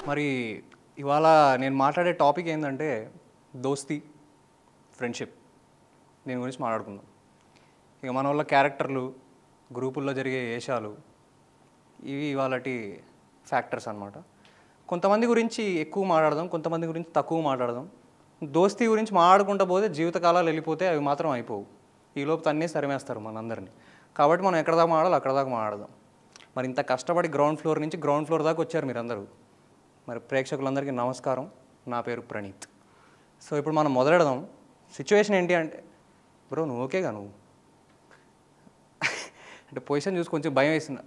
మరి ఇవాళ నేను మాట్లాడే టాపిక్ ఏంటంటే దోస్తీ, ఫ్రెండ్షిప్. దీని గురించి మాట్లాడుకుందాం. ఇక మన వాళ్ళ క్యారెక్టర్లు, గ్రూపుల్లో జరిగే వేషాలు, ఇవి ఇవాళటి ఫ్యాక్టర్స్ అన్నమాట. కొంతమంది గురించి ఎక్కువ మాట్లాడదాం, కొంతమంది గురించి తక్కువ మాట్లాడదాం. దోస్తీ గురించి మాట్లాడుకుంటూ పోతే జీవితకాలాలు వెళ్ళిపోతే అవి మాత్రం అయిపోవు. ఈలోపు తన్నే సరిమేస్తారు మనందరినీ. కాబట్టి మనం ఎక్కడ దాకా మాట్లాడాలి అక్కడ దాకా మాట్లాడదాం. మరి ఇంత కష్టపడి గ్రౌండ్ ఫ్లోర్ నుంచి గ్రౌండ్ ఫ్లోర్ దాకా వచ్చారు మీరందరూ. మరి ప్రేక్షకులందరికీ నమస్కారం. నా పేరు ప్రణీత్. సో ఇప్పుడు మనం మొదలెడదాం. సిచ్యువేషన్ ఏంటి అంటే, బ్రో నువ్వు ఓకేగా, నువ్వు అంటే పొజిషన్ చూసి కొంచెం భయం వేసింది.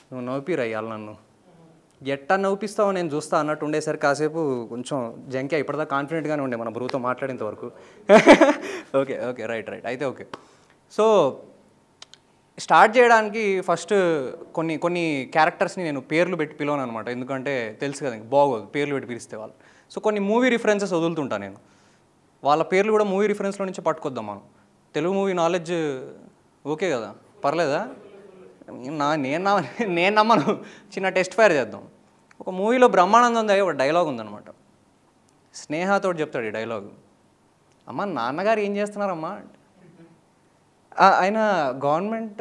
నువ్వు నవ్వుపిరా ఇవాళ నన్ను, ఎట్టా నవ్వుపిస్తావు నేను చూస్తా అన్నట్టు ఉండేసరికి కాసేపు కొంచెం జంకే. ఇప్పటిదాకా కాన్ఫిడెంట్గానే ఉండే మన బ్రూతో మాట్లాడేంత వరకు. ఓకే ఓకే రైట్ అయితే ఓకే. సో స్టార్ట్ చేయడానికి ఫస్ట్ కొన్ని క్యారెక్టర్స్ని నేను పేర్లు పెట్టి పిలవను అనమాట. ఎందుకంటే తెలుసు కదా బాగోదు పేర్లు పెట్టి పిలిస్తే వాళ్ళు. సో కొన్ని మూవీ రిఫరెన్సెస్ వదులుతుంటా నేను. వాళ్ళ పేర్లు కూడా మూవీ రిఫరెన్స్లో నుంచి పట్టుకొద్దాం మనం. తెలుగు మూవీ నాలెడ్జ్ ఓకే కదా, పర్లేదా? నేను నమ్మను. చిన్న టెస్ట్ ఫైర్ చేద్దాం. ఒక మూవీలో బ్రహ్మానందం దగ్గర ఒక డైలాగ్ ఉందన్నమాట. స్నేహతో చెప్తాడు ఈ డైలాగు. అమ్మ నాన్నగారు ఏం చేస్తున్నారమ్మా? ఆయన గవర్నమెంట్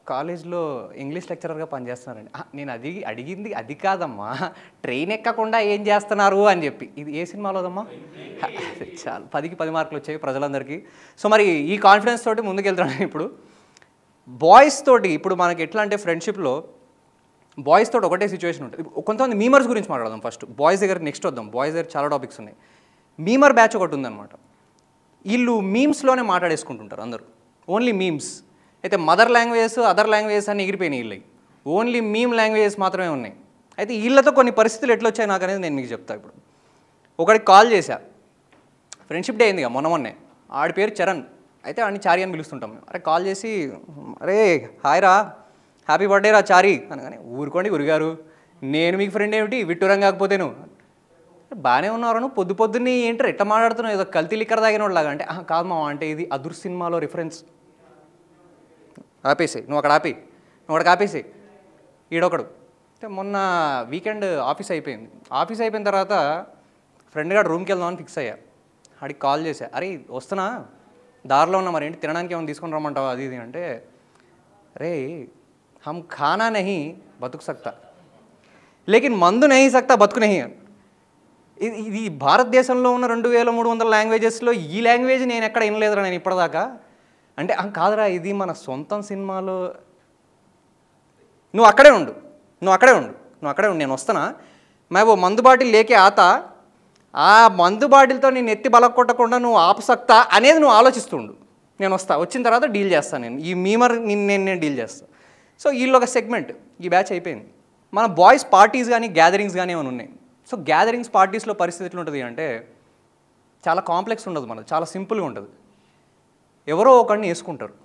కాలేజ్లో ఇంగ్లీష్ లెక్చరర్గా పనిచేస్తున్నారండి. నేను అడిగింది అది కాదమ్మా, ట్రైన్ ఎక్కకుండా ఏం చేస్తున్నారు అని చెప్పి. ఇది ఏ సినిమాలోదమ్మా? చాలు 10కి 10 మార్కులు వచ్చాయి ప్రజలందరికీ. సో మరి ఈ కాన్ఫిడెన్స్ తోటి ముందుకెళ్తున్నాను. ఇప్పుడు బాయ్స్ తోటి ఇప్పుడు మనకి ఎట్లా అంటే ఫ్రెండ్షిప్లో బాయ్స్ తోటి ఒకటే సిచ్యువేషన్ ఉంటుంది. కొంతమంది మీమర్స్ గురించి మాట్లాడదాం ఫస్ట్. బాయ్స్ దగ్గర నెక్స్ట్ వద్దాం. బాయ్స్ దగ్గర చాలా టాపిక్స్ ఉన్నాయి. మీమర్ బ్యాచ్ ఒకటి ఉందన్నమాట. వీళ్ళు మీమ్స్లోనే మాట్లాడేసుకుంటుంటారు అందరూ. Only memes. అయితే మదర్ లాంగ్వేజెస్, అదర్ లాంగ్వేజెస్ అని ఎగిరిపోయినాయి వీళ్ళకి. ఓన్లీ మీమ్ లాంగ్వేజెస్ మాత్రమే ఉన్నాయి. అయితే వీళ్ళతో కొన్ని పరిస్థితులు ఎట్లా వచ్చాయి నాకు అనేది నేను మీకు చెప్తాను. ఇప్పుడు ఒకడికి కాల్ చేశా, ఫ్రెండ్షిప్ డే అయింది మొన్నే. ఆడి పేరు చరణ్. అయితే ఆడిని చారి అని పిలుస్తుంటాం మేము. అరే కాల్ చేసి, అరే హాయ్ రా, హ్యాపీ బర్త్డే రా చారి అనగానే, ఊరుకోండి గురుగారు, నేను మీకు ఫ్రెండ్ ఏమిటి, విట్టురం కాకపోతేను. బాగానే ఉన్నారు, నువ్వు పొద్దున్నే ఏంటో ఎట్లా మాట్లాడుతున్నావు, ఏదో కల్తీ లిక్కర్ తాగిన వాళ్ళలాగా. అంటే కాదు మామ, అంటే ఇది అదుర్ సినిమాలో రిఫరెన్స్. ఆపేసి నువ్వు అక్కడికి ఆపేసి. ఈడొకడు అంటే మొన్న వీకెండ్ ఆఫీస్ అయిపోయిన తర్వాత ఫ్రెండ్ గారు రూమ్కి వెళ్దామని ఫిక్స్ అయ్యా. ఆడికి కాల్ చేశా, అరే వస్తున్నా, దారిలో ఉన్నా, మరి ఏంటి తినడానికి ఏమైనా తీసుకొని రమ్మంటావా అది ఇది అంటే, రే హమ్ ఖానా నహీ బతుకు సక్తా లేకిన్ మందు నహీ సక్తా బతుకు నహీ. ఇది భారతదేశంలో ఉన్న 2300 లాంగ్వేజెస్లో ఈ లాంగ్వేజ్ నేను ఎక్కడ వినలేదురా నేను ఇప్పటిదాకా. అంటే కాదురా, ఇది మన సొంతం సినిమాలో. నువ్వు అక్కడే ఉండు, నేను వస్తానా. మే ఓ మందు బాటిల్ లేకే ఆతా, ఆ మందు బాటిల్తో నేను ఎత్తి బలక కొట్టకుండా నువ్వు ఆపసక్తా అనేది నువ్వు ఆలోచిస్తుండు. నేను వచ్చిన తర్వాత డీల్ చేస్తాను. నేను ఈ మీమర్ నేను డీల్ చేస్తాను. సో వీళ్ళు ఒక సెగ్మెంట్, ఈ బ్యాచ్ అయిపోయింది. మన బాయ్స్ పార్టీస్ కానీ గ్యాదరింగ్స్ కానీ ఏమైనా ఉన్నాయి. సో గ్యాదరింగ్స్ పార్టీస్లో పరిస్థితి ఎట్లుంటుంది అంటే చాలా కాంప్లెక్స్ ఉండదు, మనది చాలా సింపుల్గా ఉంటుంది. ఎవరో ఒకడిని వేసుకుంటాడు,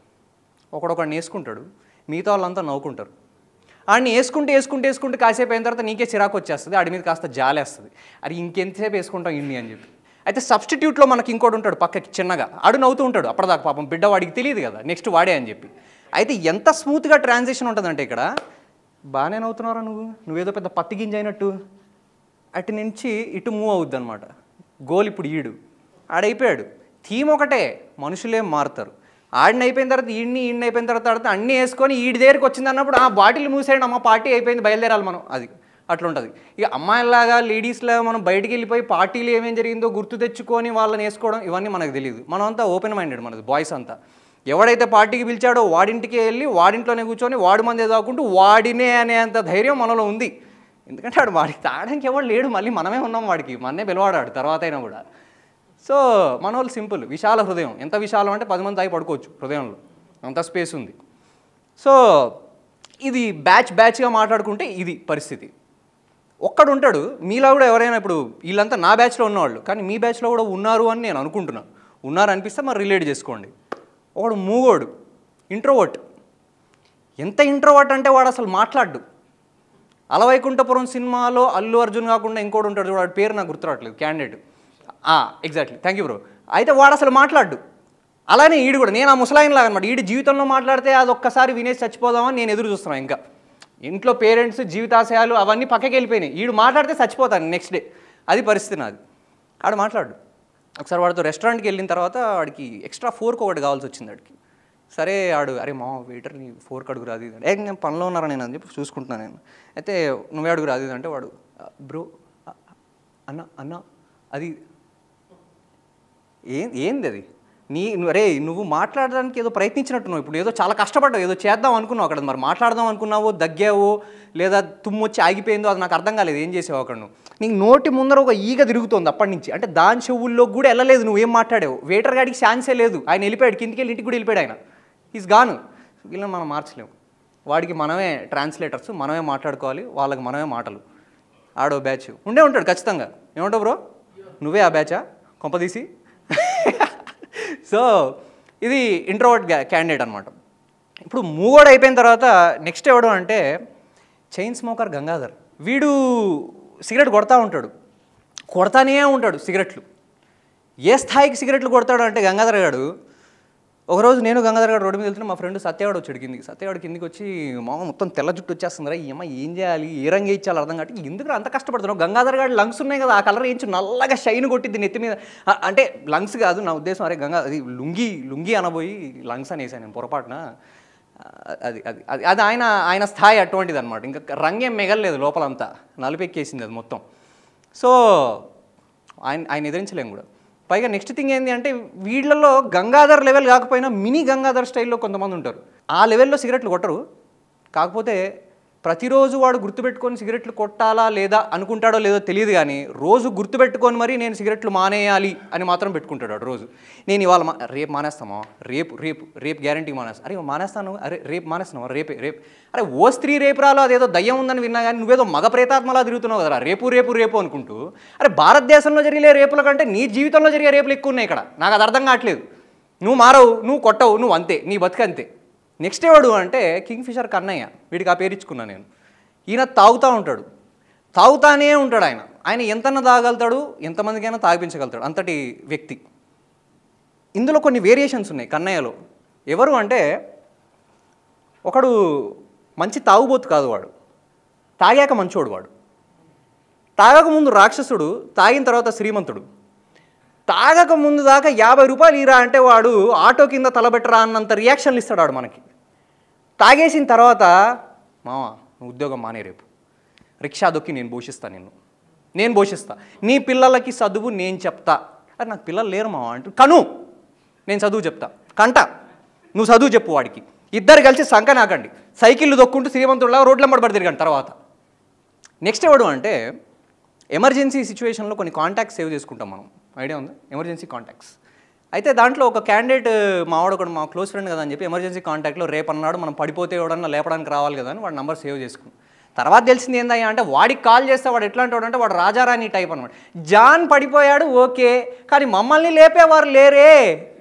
మిగతా వాళ్ళంతా నవ్వుకుంటారు. ఆడిని వేసుకుంటే కాసేపు అయిన తర్వాత నీకే చిరాకు వచ్చేస్తుంది, ఆడి మీద కాస్త జాలేస్తుంది. అది ఇంకెంతసేపు వేసుకుంటాం ఇన్ని అని చెప్పి. అయితే సబ్స్టిట్యూట్లో మనకి ఇంకోటి ఉంటాడు పక్కకి చిన్నగా, ఆడు నవ్వుతూ ఉంటాడు అప్పటిదాకా. పాపం బిడ్డ వాడికి తెలియదు కదా నెక్స్ట్ వాడే అని చెప్పి. అయితే ఎంత స్మూత్గా ట్రాన్సిషన్ ఉంటుందంటే ఇక్కడ, బాగానే నవ్వుతున్నారా నువ్వేదో పెద్ద పత్తి గింజ అయినట్టు, అటు నుంచి ఇటు మూవ్ అవుద్ది అనమాట. గోల్ ఇప్పుడు ఆడైపోయాడు. థీమ్ ఒకటే, మనుషులేం మారుతారు. అయిపోయిన తర్వాత అయిపోయిన తర్వాత అన్నీ వేసుకొని ఈడి దగ్గరికి వచ్చింది అన్నప్పుడు ఆ బాటిల్ మూసేయండి అమ్మ, పార్టీ అయిపోయింది, బయలుదేరాలి మనం. అది అట్లా ఉంటుంది. ఇక అమ్మాయిలాగా లేడీస్లాగా మనం బయటికి వెళ్ళిపోయి పార్టీలు ఏమేం జరిగిందో గుర్తు తెచ్చుకొని వాళ్ళని వేసుకోవడం ఇవన్నీ మనకు తెలియదు. మనం అంతా ఓపెన్ మైండెడ్, మనది బాయ్స్ అంతా. ఎవడైతే పార్టీకి పిలిచాడో వాడింటికి వెళ్ళి వాడింట్లోనే కూర్చొని వాడి మందే తాకుంటూ వాడినే అనేంత ధైర్యం మనలో ఉంది. ఎందుకంటే వాడికి తాగడానికి ఎవడు లేడు, మళ్ళీ మనమే ఉన్నాం వాడికి, మన్నే పిలవాడాడు తర్వాత అయినా కూడా. సో మన వాళ్ళు సింపుల్, విశాల హృదయం. ఎంత విశాలం అంటే 10 మంది తాగి పడుకోవచ్చు హృదయంలో, అంత స్పేస్ ఉంది. సో ఇది బ్యాచ్గా మాట్లాడుకుంటే ఇది పరిస్థితి. ఒక్కడు ఉంటాడు మీలా కూడా ఎవరైనా, ఇప్పుడు వీళ్ళంతా నా బ్యాచ్లో ఉన్నవాళ్ళు, కానీ మీ బ్యాచ్లో కూడా ఉన్నారు అని నేను అనుకుంటున్నాను. ఉన్నారు అనిపిస్తే మరి రిలేట్ చేసుకోండి. ఒకడు మూగోడు, ఇంట్రోవర్ట్. ఎంత ఇంట్రోవర్ట్ అంటే వాడు అసలు మాట్లాడు. అలవైకుంఠపురం సినిమాలో అల్లు అర్జున్ కాకుండా ఇంకోటి ఉంటాడు చూడు, వాడి పేరు నాకు గుర్తురావట్లేదు, candidate. Exactly, thank you bro. అయితే వాడు అసలు మాట్లాడు. అలానే ఈడు కూడా, నేను ఆ ముసలాయనలాగా అనమాట. ఈడు జీవితంలో మాట్లాడితే అది ఒక్కసారి వినేసి చచ్చిపోదామని నేను ఎదురు చూస్తున్నాను. ఇంకా ఇంట్లో పేరెంట్స్ జీవితాశయాలు అవన్నీ పక్కకి వెళ్ళిపోయినాయి. వీడు మాట్లాడితే చచ్చిపోతాను నెక్స్ట్ డే. అది పరిస్థితి నాది. ఆడు మాట్లాడు. ఒకసారి వాడితో రెస్టారెంట్కి వెళ్ళిన తర్వాత వాడికి ఎక్స్ట్రా ఫోర్క్ ఒకటి కావాల్సి వచ్చింది వాడికి. సరే ఆడు అరే మా వెయిటర్ని ఫోర్క్ అడుగు రాదు ఇది నేను పనిలో ఉన్నారా నేను అని చెప్పి చూసుకుంటున్నాను నేను. అయితే నువ్వే అడుగు రాదు అంటే వాడు బ్రో అన్న అన్న అది ఏంది అది అరే నువ్వు మాట్లాడడానికి ఏదో ప్రయత్నించినట్టున్నావు, ఇప్పుడు ఏదో చాలా కష్టపడ్డావు, ఏదో చేద్దాం అనుకున్నావు అక్కడ, మరి మాట్లాడదాం అనుకున్నావో దగ్గావో లేదా తుమ్మొచ్చి ఆగిపోయిందో అది నాకు అర్థం కాలేదు. ఏం చేసావు అక్కడ నువ్వు? నీకు నోటి ముందర ఒక ఈగ తిరుగుతోంది అప్పటి నుంచి, అంటే దాని చెవుల్లో కూడా వెళ్ళలేదు నువ్వేం మాట్లాడావు. వెయిటర్ గాడికి ఛాన్సే లేదు, ఆయన వెళ్ళిపోయాడు కిందికి వెళ్ళి ఇంటికి కూడా వెళ్ళిపోయాడు ఆయన. ఈజ్ గాను. వీళ్ళని మనం మార్చలేము, వాడికి మనమే ట్రాన్స్లేటర్స్, మనమే మాట్లాడుకోవాలి, వాళ్ళకి మనమే మాటలు. ఆడో బ్యాచ్ ఉండే ఉంటాడు ఖచ్చితంగా. ఏమంటావు బ్రో నువ్వే ఆ బ్యాచా కొంపదీసి? సో ఇది ఇంట్రోవర్ట్ క్యాండిడేట్ అనమాట. ఇప్పుడు మూగోడు అయిపోయిన తర్వాత నెక్స్ట్ ఎవడు అంటే చైన్ స్మోకర్ గంగాధర్. వీడు సిగరెట్ కొడతానే ఉంటాడు సిగరెట్లు. ఏ స్థాయికి సిగరెట్లు కొడతాడు అంటే గంగాధర్ గారు ఒకరోజు నేను గంగాధర్ గారు రోడ్డు మీద వెళ్తున్నా, మా ఫ్రెండ్ సత్యవాడు వచ్చాడు కిందికి. సత్యవాడు కిందికి వచ్చి మామ మొత్తం తెల్ల జుట్టు వచ్చేస్తుందిరా, ఈ అమ్మ ఏం చేయాలి, ఏ రంగు ఇచ్చాలి అర్థం కాదు, ఎందుకు అంత కష్టపడుతున్నావు, గంగాధర్ గారు లంగ్స్ ఉన్నాయి కదా ఆ కలర్ వేయించు నల్లగా షైన్ కొట్టిద్ది నెత్తి మీద. అంటే లంగ్స్ కాదు నా ఉద్దేశం, అరే అది లుంగి అనబోయి లంగ్స్ అనేసాను నేను పొరపాటున. అది అది అది అది ఆయన స్థాయి అటువంటిది అనమాట. ఇంకా రంగేం మిగలలేదు లోపలంతా, నలుపెక్కేసింది అది మొత్తం. సో ఆయన ఎదిరించలేము కూడా. పైగా నెక్స్ట్ థింగ్ ఏంటి అంటే వీళ్ళలో గంగాధర్ లెవెల్ కాకపోయినా మినీ గంగాధర్ స్టైల్లో కొంతమంది ఉంటారు. ఆ లెవెల్లో సిగరెట్లు కొట్టరు, కాకపోతే ప్రతిరోజు వాడు గుర్తుపెట్టుకొని సిగరెట్లు కొట్టాలా లేదా అనుకుంటాడో లేదో తెలియదు, కానీ రోజు గుర్తుపెట్టుకొని మరి నేను సిగరెట్లు మానేయాలి అని మాత్రం పెట్టుకుంటాడు వాడు రోజు. నేను ఇవాళ రేపు మానేస్తామా, రేపు గ్యారంటీ మానేస్తా, అరే మానేస్తాను, అరే రేపు మానేస్తున్నావా, రేపు అరే ఓ స్త్రీ రేపు రాలో అదేదో దయ్యం ఉందని విన్నా కానీ నువ్వేదో మగ ప్రేతాత్మలా తిరుగుతున్నావు కదరా రేపు అనుకుంటూ. అరే భారతదేశంలో జరిగే రేపుల కంటే నీ జీవితంలో జరిగే రేపులు ఎక్కువ ఉన్నాయి ఇక్కడ, నాకు అది అర్థం కావట్లేదు. నువ్వు మారవు, నువ్వు కొట్టవు, నువ్వు అంతే, నీ బతుకంతే. నెక్స్ట్ ఎవడు అంటే కింగ్ ఫిషర్ కన్నయ్య, వీడికి ఆ పేరు ఇచ్చుకున్నాను నేను. ఈయన తాగుతానే ఉంటాడు. ఆయన ఎంతన్నా తాగలుగుతాడు, ఎంతమందికైనా తాగిపించగలుగుతాడు, అంతటి వ్యక్తి. ఇందులో కొన్ని వేరియేషన్స్ ఉన్నాయి కన్నయ్యలో. ఎవరు అంటే ఒకడు మంచి తాగుబోతు కాదు, వాడు తాగాక మంచోడు, వాడు తాగక ముందు రాక్షసుడు, తాగిన తర్వాత శ్రీమంతుడు. తాగక ముందు దాకా 50 రూపాయలు ఇరా అంటే వాడు ఆటో కింద తలబెట్టరా అన్నంత రియాక్షన్లు ఇస్తాడు వాడు మనకి. తాగేసిన తర్వాత మామ నువ్వు ఉద్యోగం మానే, రేపు రిక్షా దొక్కి నేను పోషిస్తా, నీ పిల్లలకి చదువు నేను చెప్తా. అది నాకు పిల్లలు లేరు మామ అంటూ, కను నేను చదువు చెప్తా, కంట నువ్వు చదువు చెప్పు వాడికి, ఇద్దరు కలిసి సంక నాకండి, సైకిళ్ళు దొక్కుంటూ శ్రీమంతుడిలా రోడ్ల పడి తిరగండి. తర్వాత నెక్స్ట్ ఎవడు అంటే ఎమర్జెన్సీ సిచ్యువేషన్లో కొన్ని కాంటాక్ట్స్ సేవ్ చేసుకుంటాం మనం, ఐడియా ఉందా? Emergency contacts. అయితే దాంట్లో ఒక క్యాండిడేట్ మావాడు ఒకడు మా క్లోజ్ ఫ్రెండ్ కదా అని చెప్పి ఎమర్జెన్సీ కాంటాక్ట్లో రేపు అన్నాడు మనం పడిపోతే ఎవడన్నా లేపడానికి రావాలి కదా అని వాడు నెంబర్ సేవ్ చేసుకున్నాం. తర్వాత తెలిసింది ఏందయ్యా అంటే వాడికి కాల్ చేస్తే వాడు ఎట్లాంటి వాడు అంటే వాడు రాజారాణి టైప్ అనమాట. జాన్ పడిపోయాడు ఓకే, కానీ మమ్మల్ని లేపేవారు లేరే,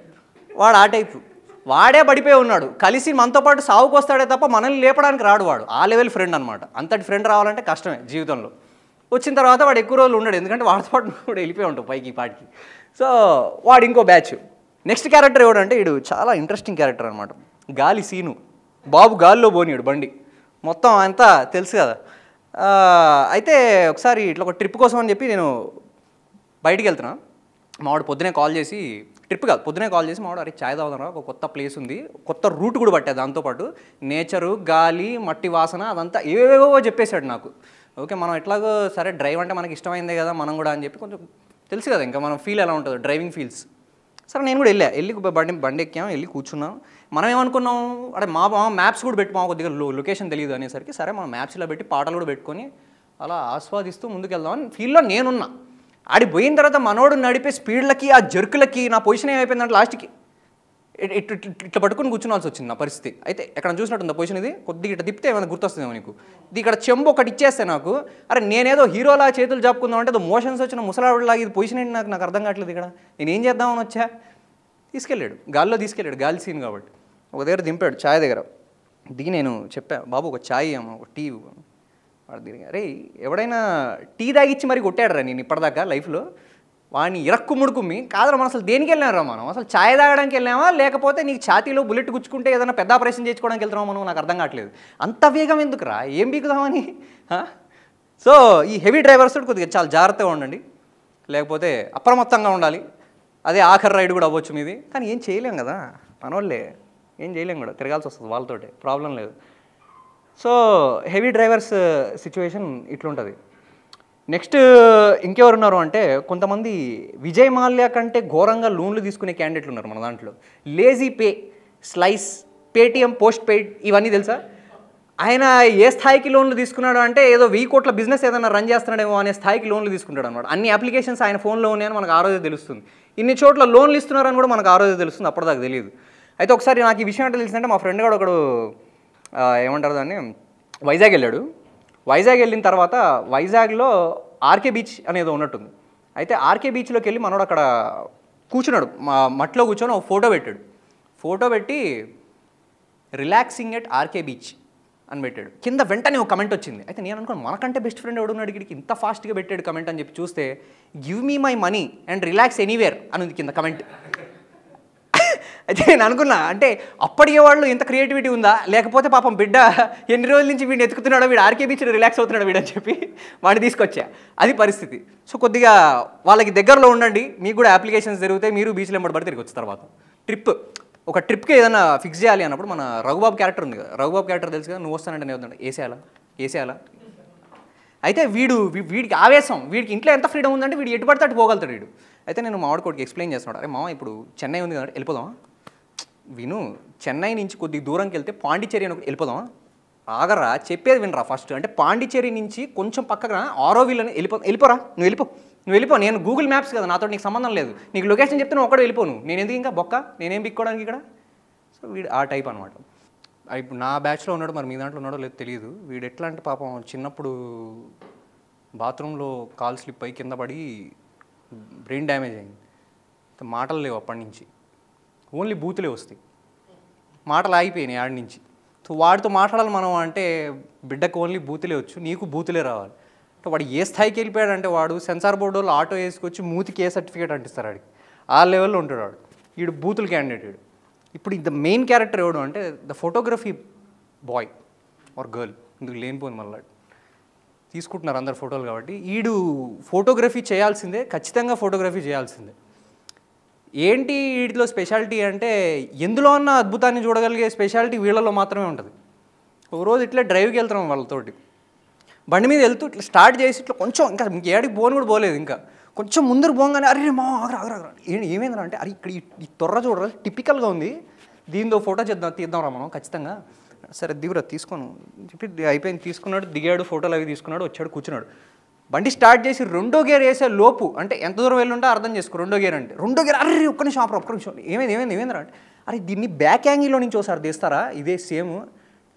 వాడు ఆ టైపు. వాడే పడిపోయి ఉన్నాడు, కలిసి మనతో పాటు సాగుకు వస్తాడే తప్ప మనల్ని లేపడానికి రాడు. వాడు ఆ లెవెల్ ఫ్రెండ్ అనమాట. అంతటి ఫ్రెండ్ రావాలంటే కష్టమే జీవితంలో. వచ్చిన తర్వాత వాడు ఎక్కువ రోజులు ఉండడు, ఎందుకంటే వాడితో పాటు కూడా వెళ్ళిపోయి ఉంటావు పైకి పాటికి. సో వాడు ఇంకో బ్యాచ్. నెక్స్ట్ క్యారెక్టర్ ఎవడంటే వీడు చాలా ఇంట్రెస్టింగ్ క్యారెక్టర్ అనమాట, గాలి సీను. బాబు గాలిలో పోనీడు బండి మొత్తం అంతా తెలుసు కదా. అయితే ఒకసారి ఇట్లా ఒక ట్రిప్ కోసం అని చెప్పి నేను బయటికి వెళ్తున్నా. మావాడు పొద్దునే కాల్ చేసి, మావాడు అరే చాయ్ తాగుతారా, ఒక కొత్త ప్లేస్ ఉంది, కొత్త రూట్ కూడా పట్టేది, దాంతోపాటు నేచరు, గాలి, మట్టి వాసన అదంతా ఏవేవో చెప్పేశాడు నాకు. ఓకే మనం ఎట్లాగో సరే డ్రైవ్ అంటే మనకి ఇష్టమైందే కదా మనం కూడా అని చెప్పి కొంచెం తెలుసు కదా ఇంకా మనం ఫీల్ ఎలా ఉంటుందో డ్రైవింగ్ ఫీల్స్. సరే నేను కూడా వెళ్ళి బండి ఎక్కాం, వెళ్ళి కూర్చున్నాం. మనం ఏమనుకున్నాం అంటే మా మ్యాప్స్ కూడా పెట్టి కొద్దిగా లొకేషన్ తెలియదు అనేసరికి సరే మనం మ్యాప్స్లో పెట్టి పాటలు కూడా పెట్టుకొని అలా ఆస్వాదిస్తూ ముందుకు వెళ్దామని ఫీల్లో నేనున్నా. ఆడి పోయిన తర్వాత మనోడు నడిపే స్పీడ్లకి ఆ జర్కులకి నా పొజిషన్ ఏమైపోయిందంటే లాస్ట్కి ఇట్లా పట్టుకుని కూర్చోవాల్సి వచ్చింది నా పరిస్థితి. అయితే ఎక్కడ చూసినట్టుంది పొజిషన్ ఇది, కొద్దిగా ఇట్లా తిప్పితే ఏమైనా గుర్తొస్తుందేమో నీకు. ఇది ఇక్కడ చెంబు ఒకటి ఇచ్చేస్తే నాకు, అరే నేనేదో హీరోలా చేతులు చాపుకుందాం అంటే మోషన్స్ వచ్చిన ముసలాడులాగా ఇది పొజిషన్ ఏంటి నాకు అర్థం కావట్లేదు. ఇక్కడ నేను ఏం చేద్దామని వచ్చా, తీసుకెళ్ళాడు గాలి సీన్ కాబట్టి ఒక దగ్గర దింపాడు, ఛాయ్ దగ్గర దిగి నేను చెప్పా బాబు ఒక ఛాయ్ అమ్మ ఒక టీ. వాడు దిగి అరే ఎవడైనా టీ తాగిచ్చి మరి కొట్టాడరా నేను ఇప్పటిదాకా లైఫ్లో, వాడిని ఇరక్కు ముడుకుమ్మి కాదురా మనం అసలు దేనికి వెళ్ళారా మనం అసలు ఛాయ్ తాగడానికి వెళ్ళామా లేకపోతే నీకు ఛాతీలో బుల్లెట్ గుచ్చుకుంటే ఏదైనా పెద్ద ఆపరేషన్ చేసుకోవడానికి వెళ్తున్నామా మనం నాకు అర్థం కావట్లేదు అంత వేగం ఎందుకురా ఏం బీకుదామని సో ఈ హెవీ డ్రైవర్స్ కొద్దిగా చాలా జాగ్రత్తగా ఉండండి లేకపోతే అప్రమత్తంగా ఉండాలి అదే ఆఖరి రైడ్ కూడా అవ్వచ్చు మీది కానీ ఏం చేయలేం కదా మనోళ్ళే ఏం చేయలేం కూడా తిరగాల్సి వస్తుంది వాళ్ళతోటే ప్రాబ్లం లేదు సో హెవీ డ్రైవర్స్ సిచ్యువేషన్ ఇట్లుంటుంది నెక్స్ట్ ఇంకెవరున్నారు అంటే కొంతమంది విజయ్ మాల్యా కంటే ఘోరంగా లోన్లు తీసుకునే క్యాండిడేట్లు ఉన్నారు మన దాంట్లో lazy pay slice Paytm post paid ఇవన్నీ తెలుసా ఆయన ఏ స్థాయికి లోన్లు తీసుకున్నాడు అంటే ఏదో 1000 కోట్ల బిజినెస్ ఏదైనా రన్ చేస్తున్నాడేమో అనే స్థాయికి లోన్లు తీసుకుంటాడు అనమాట అన్ని అప్లికేషన్స్ ఆయన ఫోన్లో ఉన్నాయని మనకు ఆ రోజే తెలుస్తుంది ఇన్ని చోట్ల లోన్లు ఇస్తున్నారని కూడా మనకు ఆ రోజే తెలుస్తుంది అప్పటిదాకా తెలియదు అయితే ఒకసారి నాకు ఈ విషయం అంటే తెలిసిందంటే మా ఫ్రెండ్ కూడా ఒకడు ఏమంటారు దాన్ని వైజాగ్ వెళ్ళాడు వైజాగ్ వెళ్ళిన తర్వాత వైజాగ్లో ఆర్కే బీచ్ అనేది ఉన్నట్టుంది అయితే ఆర్కే బీచ్లోకి వెళ్ళి మనోడు అక్కడ కూర్చున్నాడు మట్లో కూర్చొని ఒక ఫోటో పెట్టి రిలాక్సింగ్ ఎట్ ఆర్కే బీచ్ అని పెట్టాడు కింద వెంటనే ఒక కమెంట్ వచ్చింది అయితే నేను అనుకున్నాను మనకంటే బెస్ట్ ఫ్రెండ్ ఎవడున్నాడు ఇక్కడికి ఇంత ఫాస్ట్గా పెట్టాడు కమెంట్ అని చెప్పి చూస్తే give me my money and relax anywhere అని ఉంది కింద కమెంట్ అయితే నేను అనుకున్నా అంటే అప్పటికే వాళ్ళు ఇంత క్రియేటివిటీ ఉందా లేకపోతే పాపం బిడ్డ ఎన్ని రోజుల నుంచి వీడిని ఎత్తుకుతున్నాడో వీడు ఆర్కే బీచ్లో రిలాక్స్ అవుతున్నాడు వీడు అని చెప్పి వాడిని తీసుకొచ్చా అది పరిస్థితి సో కొద్దిగా వాళ్ళకి దగ్గరలో ఉండండి మీకు కూడా అప్లికేషన్స్ జరుగుతాయి మీరు బీచ్లో ఎంబడి తిరిగి వచ్చిన తర్వాత ఒక ట్రిప్కి ఏదైనా ఫిక్స్ చేయాలి అన్నప్పుడు మన రఘుబాబు క్యారెక్టర్ ఉంది కదా రఘుబాబు క్యారెక్టర్ తెలుసు కదా నువ్వు వస్తానంటే నేను వద్దంటే వేసేయాలా అయితే వీడికి ఆవేశం వీడికి ఇంట్లో ఎంత ఫ్రీడమ్ ఉందంటే వీడు ఎటు పడితే అటు పోగలుగుతాడు వీడు అయితే నేను మా వాడికి ఎక్స్ప్లెయిన్ చేస్తున్నాడు అరే మామ ఇప్పుడు చెన్నై ఉంది కదా వెళ్ళిపోదామా విను చెన్నై నుంచి కొద్దిగా దూరంకి వెళ్తే పాండిచ్చేరి అని వెళ్ళిపోదామా ఆగరా చెప్పేది వినరా ఫస్ట్ అంటే పాండిచ్చేరి నుంచి కొంచెం పక్కన ఆరోవిల్ అని వెళ్ళిపోరా నువ్వు వెళ్ళిపో నేను గూగుల్ మ్యాప్స్ కదా నాతో నీకు సంబంధం లేదు నీకు లొకేషన్ చెప్తే నువ్వు ఒక్కడే వెళ్ళిపోను నేను ఎందుకు ఇంకా బొక్క నేనేం బిక్కోవడానికి ఇక్కడ సో వీడు ఆ టైప్ అనమాట ఇప్పుడు నా బ్యాచ్లో ఉన్నాడు మరి మీ దాంట్లో ఉన్నాడో లేదో తెలియదు వీడు ఎట్లా అంటే పాపం చిన్నప్పుడు బాత్రూంలో కాల్ స్లిప్ అయ్యి కింద పడి బ్రెయిన్ డ్యామేజ్ అయింది మాటలు లేవు అప్పటి నుంచి ఓన్లీ బూతులే వస్తాయి మాటలు ఆగిపోయినాయి ఆడి నుంచి సో వాడితో మాట్లాడాలి మనం అంటే బిడ్డకు ఓన్లీ బూతులే వచ్చు నీకు బూతులే రావాలి అంటే వాడు ఏ స్థాయికి వెళ్ళిపోయాడంటే వాడు సెన్సార్ బోర్డు వాళ్ళు ఆటో వేసుకొచ్చి మూతికి ఏ సర్టిఫికేట్ అంటిస్తారు వాడికి ఆ లెవెల్లో ఉంటాడు వాడు వీడు బూతులు క్యాండిడేట్ ఇప్పుడు ద మెయిన్ క్యారెక్టర్ ఎవడు అంటే the photography boy or girl ఇందుకు లేనిపోయింది మళ్ళీ తీసుకుంటున్నారు అందరు ఫోటోలు కాబట్టి వీడు ఫోటోగ్రఫీ చేయాల్సిందే ఖచ్చితంగా ఫోటోగ్రఫీ చేయాల్సిందే ఏంటి వీటిలో స్పెషాలిటీ అంటే ఎందులో ఉన్న అద్భుతాన్ని చూడగలిగే స్పెషాలిటీ వీళ్ళలో మాత్రమే ఉంటుంది ఒక రోజు ఇట్లా డ్రైవ్కి వెళ్తున్నాం వాళ్ళతోటి బండి మీద వెళ్తూ ఇట్లా స్టార్ట్ చేసి ఇట్లా కొంచెం ఇంకా ఏడికి పోని కూడా పోలేదు ఇంకా కొంచెం ముందరు పోగానే అరే మా ఆగరా ఏమైందా అంటే అరే ఇక్కడ ఈ తొర్ర చూడరా టిపికల్గా ఉంది దీంతో ఫోటో తీద్దాంరా మనం ఖచ్చితంగా సరే దిగురా తీసుకోను చెప్పి అయిపోయింది తీసుకున్నాడు దిగాడు ఫోటోలు అవి తీసుకున్నాడు వచ్చాడు కూర్చున్నాడు బండి స్టార్ట్ చేసి 2వ గేర్ వేసే లోపు అంటే ఎంత దూరం వెళ్ళుంటే అర్థం చేసుకో 2వ గేర్ అంటే 2వ గేర్ అరే ఒక్క నిమిషం ఏమైందిరా అంటే అరే దీన్ని బ్యాక్ యాంగిల్లో నుంచి ఒకసారి తీస్తారా ఇదే సేమ్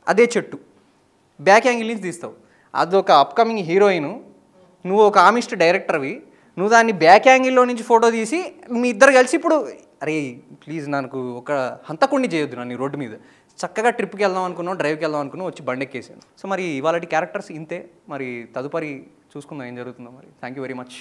అదే చెట్టు బ్యాక్ యాంగిల్ నుంచి తీస్తావు అదొక అప్కమింగ్ హీరోయిన్ నువ్వు ఒక ఆమిస్ట్ డైరెక్టర్వి నువ్వు దాన్ని బ్యాక్ యాంగిల్లో నుంచి ఫోటో తీసి మీ ఇద్దరు కలిసి ఇప్పుడు అరే ప్లీజ్ నాకు ఒక హంతకుణ్ణి చేయొద్దు నన్ను రోడ్డు మీద చక్కగా ట్రిప్కి వెళ్దాం అనుకున్నావు డ్రైవ్కి వెళ్దాం అనుకున్నావు వచ్చి బండి ఎక్కేసాను సో మరి ఇవాళ క్యారెక్టర్స్ ఇంతే మరి తదుపరి చూసుకుందాం ఏం జరుగుతుందో మరి థ్యాంక్ యూ వెరీ మచ్